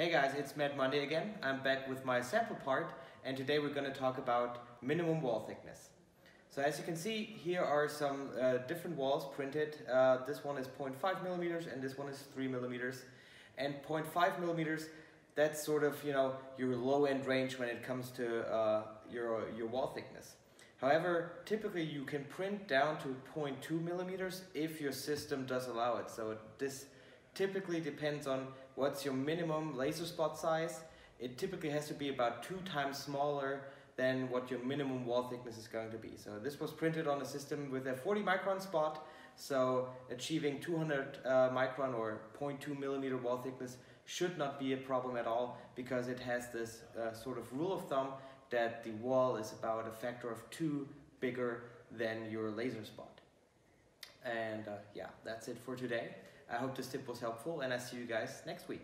Hey guys, it's Matt Monday again. I'm back with my sample part, and today we're going to talk about minimum wall thickness. So as you can see, here are some different walls printed. This one is 0.5 millimeters and this one is 3 millimeters. And 0.5 millimeters, that's sort of, your low end range when it comes to your wall thickness. However, typically you can print down to 0.2 millimeters if your system does allow it. So this typically depends on what's your minimum laser spot size. It typically has to be about 2 times smaller than what your minimum wall thickness is going to be. So this was printed on a system with a 40 micron spot, so achieving 200 micron or 0.2 millimeter wall thickness should not be a problem at all, because it has this sort of rule of thumb that the wall is about a factor of 2 bigger than your laser spot. And yeah, that's it for today. I hope this tip was helpful, and I see you guys next week.